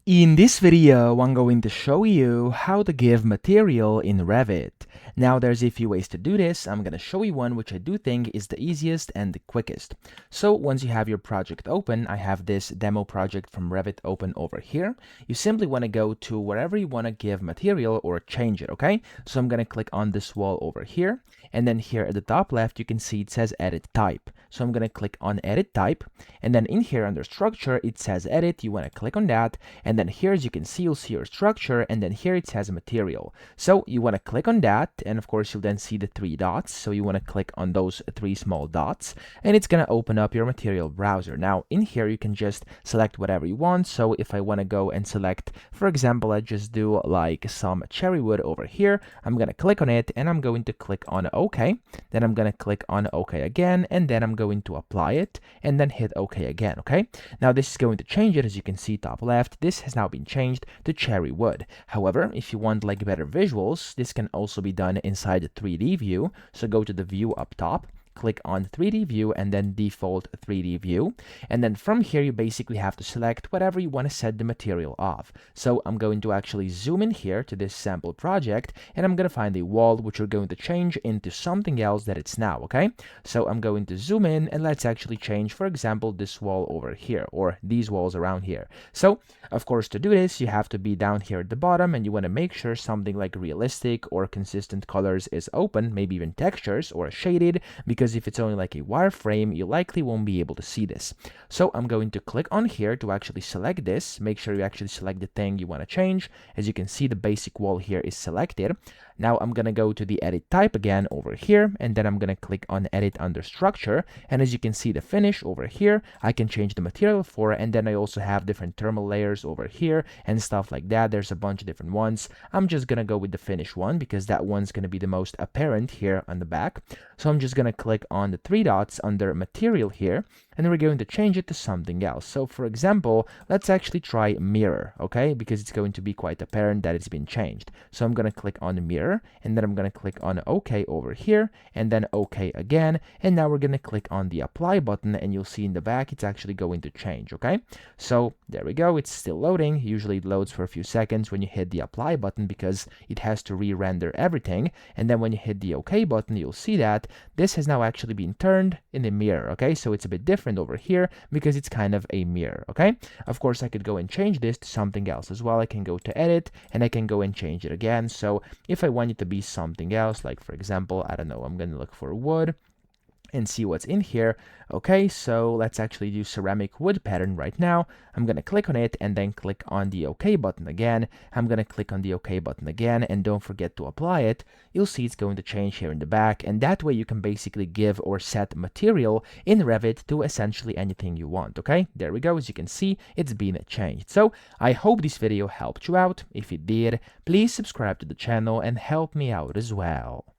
In this video, I'm going to show you how to give material in Revit. Now, there's a few ways to do this. I'm going to show you one which I do think is the easiest and the quickest. So once you have your project open, I have this demo project from Revit open over here. You simply want to go to wherever you want to give material or change it, okay? So I'm going to click on this wall over here. And then here at the top left, you can see it says Edit Type. So I'm going to click on Edit Type. And then in here under Structure, it says Edit. You want to click on that. And then here, as you can see, you'll see your structure, and then here it says material. So you want to click on that, and of course you'll then see the three dots. So you want to click on those three small dots, and it's going to open up your material browser. Now in here, you can just select whatever you want. So if I want to go and select, for example, I just do like some cherry wood over here, I'm going to click on it, and I'm going to click on OK. Then I'm going to click on OK again, and then I'm going to apply it, and then hit OK again, okay? Now this is going to change it, as you can see top left. This has now been changed to cherry wood. However, if you want like better visuals, this can also be done inside the 3D view. So go to the view up top, click on 3D view, and then default 3D view. And then from here, you basically have to select whatever you want to set the material of. So I'm going to actually zoom in here to this sample project, and I'm going to find a wall which we're going to change into something else that it's now, okay? So I'm going to zoom in, and let's actually change, for example, this wall over here, or these walls around here. So of course, to do this, you have to be down here at the bottom, and you want to make sure something like realistic or consistent colors is open, maybe even textures or shaded, because if it's only like a wireframe, you likely won't be able to see this. So I'm going to click on here to actually select this. Make sure you actually select the thing you want to change. As you can see, the basic wall here is selected. Now I'm going to go to the edit type again over here, and then I'm going to click on edit under structure. And as you can see, the finish over here, I can change the material for, and then I also have different thermal layers over here and stuff like that. There's a bunch of different ones. I'm just going to go with the finish one because that one's going to be the most apparent here on the back. So I'm just going to click on the three dots under material here, and we're going to change it to something else. So for example, let's actually try mirror, okay? Because it's going to be quite apparent that it's been changed. So I'm going to click on mirror, and then I'm going to click on OK over here, and then OK again. And now we're going to click on the apply button, and you'll see in the back, it's actually going to change, okay? So there we go. It's still loading. Usually it loads for a few seconds when you hit the apply button because it has to re-render everything. And then when you hit the OK button, you'll see that this has now actually been turned in a mirror, okay? So it's a bit different over here because it's kind of a mirror, okay? Of course, I could go and change this to something else as well. I can go to edit, and I can go and change it again. So if I want it to be something else, like for example, I don't know, I'm going to look for wood and see what's in here. Okay, so let's actually do ceramic wood pattern right now. I'm going to click on it and then click on the OK button again. I'm going to click on the OK button again, and don't forget to apply it. You'll see it's going to change here in the back, and that way you can basically give or set material in Revit to essentially anything you want, okay? There we go. As you can see, it's been changed. So I hope this video helped you out. If it did, please subscribe to the channel and help me out as well.